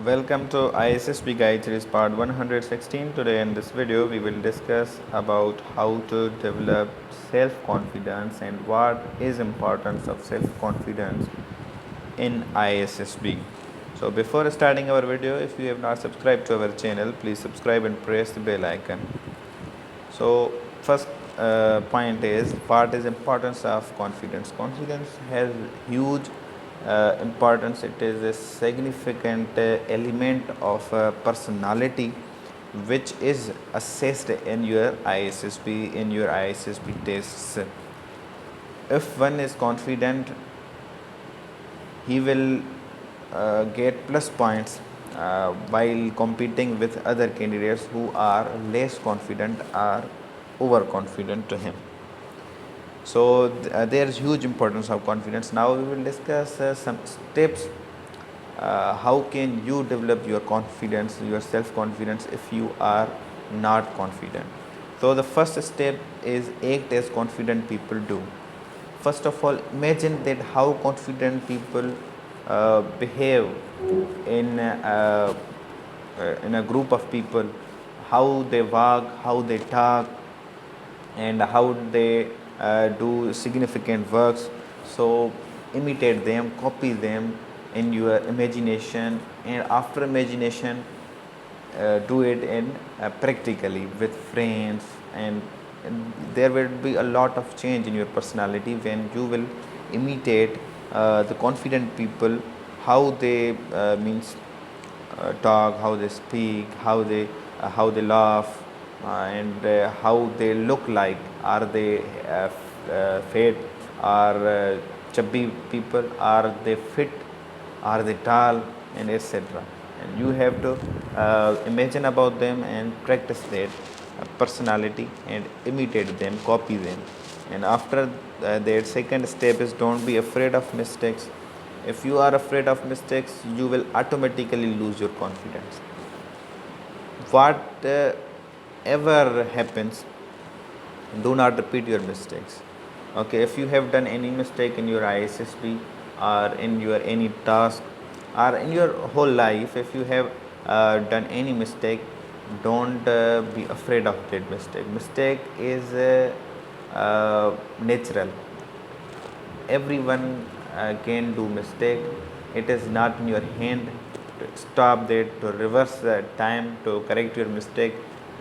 Welcome to ISSB Guide Series Part 116. Today in this video we will discuss about how to develop self-confidence and what is importance of self-confidence in ISSB. So before starting our video, if you have not subscribed to our channel, please subscribe and press the bell icon. So first point is what is importance of confidence. Confidence has huge importance. It is a significant element of personality which is assessed in your ISSB tests. If one is confident, he will get plus points while competing with other candidates who are less confident or overconfident to him. So there is huge importance of confidence. Now we will discuss some steps. How can you develop your confidence, your self-confidence if you are not confident? So the first step is act as confident people do. First of all, imagine that how confident people behave in a group of people, how they walk, how they talk, and how they do significant works. So imitate them, copy them in your imagination, and after imagination do it in practically with friends, and there will be a lot of change in your personality when you will imitate the confident people, how they talk, how they speak, how they laugh, and how they look like. Are they fat? Are chubby people? Are they fit? Are they tall? And etc. And you have to imagine about them and practice that personality and imitate them, copy them. And after that, second step is don't be afraid of mistakes. If you are afraid of mistakes, you will automatically lose your confidence. Whatever happens, do not repeat your mistakes. Okay, if you have done any mistake in your ISSB or in your any task or in your whole life, if you have done any mistake, don't be afraid of that mistake. Mistake is natural. Everyone can do mistake. It is not in your hand to stop that, to reverse the time, to correct your mistake.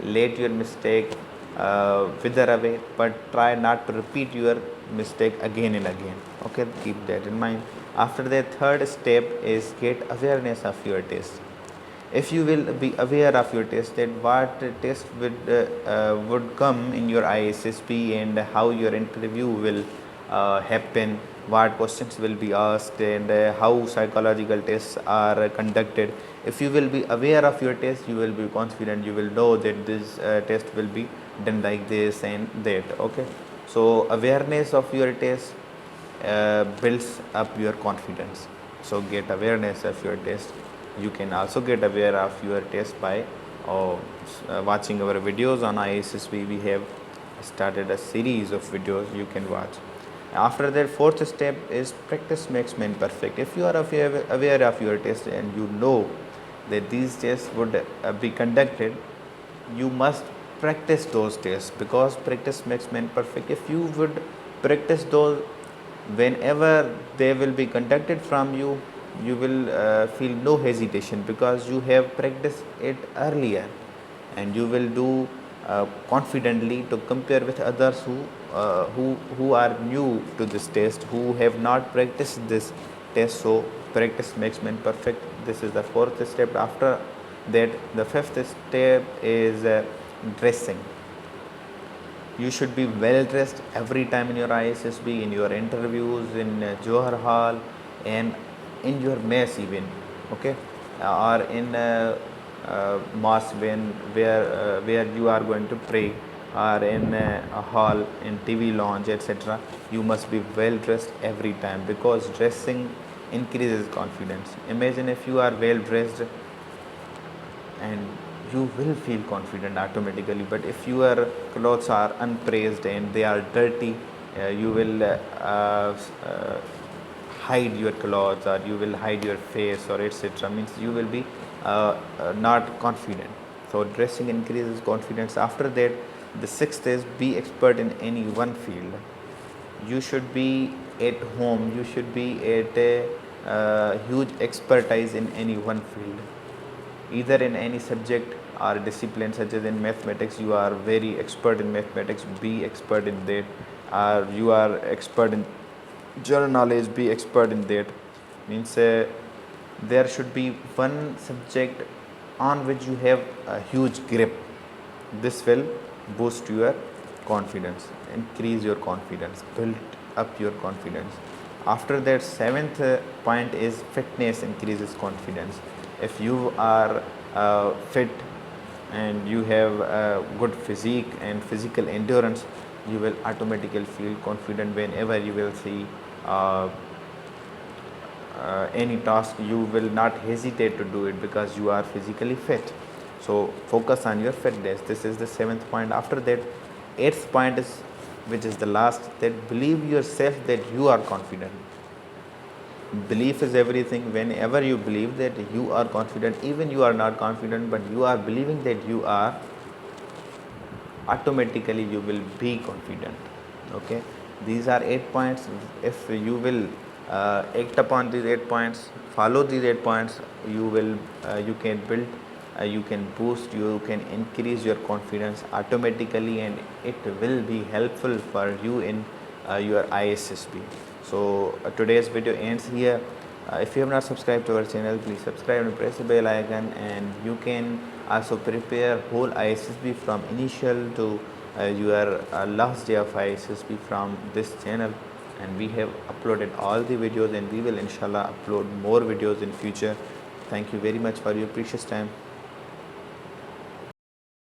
Let your mistake wither away, but try not to repeat your mistake again and again. Okay, keep that in mind. After that, third step is get awareness of your test. If you will be aware of your test, that what test would come in your ISSB and how your interview will happen, what questions will be asked, and how psychological tests are conducted. If you will be aware of your test, you will be confident. You will know that this test will be done like this and that. Okay, so awareness of your test builds up your confidence. So get awareness of your test. You can also get aware of your test by watching our videos on ISSB. We have started a series of videos you can watch. After that, fourth step is practice makes man perfect. If you are aware of your test and you know that these tests would be conducted, you must practice those tests, because practice makes man perfect. If you would practice those whenever they will be conducted from you, you will feel no hesitation, because you have practiced it earlier, and you will do confidently to compare with others who are new to this test, who have not practiced this test. So practice makes man perfect. This is the fourth step. After that, the fifth step is dressing. You should be well dressed every time in your ISSB, in your interviews, in Johar Hall, and in your mess even. Okay, or in mosque where you are going to pray, or in a hall, in TV lounge, etc. You must be well dressed every time, because dressing increases confidence. Imagine if you are well dressed, and you will feel confident automatically. But if your clothes are unpraised and they are dirty, you will hide your clothes or you will hide your face or etc. Means you will be not confident. So dressing increases confidence. After that, the sixth is be expert in any one field. You should be at home, you should be at a huge expertise in any one field, either in any subject or discipline. Such as in mathematics, you are very expert in mathematics, be expert in that. Or you are expert in general knowledge, be expert in that. Means there should be one subject on which you have a huge grip. This will boost your confidence, increase your confidence, build up your confidence. After that, seventh point is fitness increases confidence. If you are fit and you have a good physique and physical endurance, you will automatically feel confident whenever you will see any task. You will not hesitate to do it because you are physically fit. So focus on your fitness. This is the seventh point. After that, eighth point is, which is the last, that believe yourself that you are confident. Belief is everything. Whenever you believe that you are confident, even you are not confident, but you are believing that you are, automatically you will be confident. Okay, these are 8 points. If you will act upon these 8 points, follow these 8 points, you will you can build, you can boost, you can increase your confidence automatically, and it will be helpful for you in your ISSB. So today's video ends here. If you have not subscribed to our channel, please subscribe and press the bell icon, and you can also prepare whole ISSB from initial to your last day of ISSB from this channel. And we have uploaded all the videos, and we will inshallah upload more videos in future. Thank you very much for your precious time.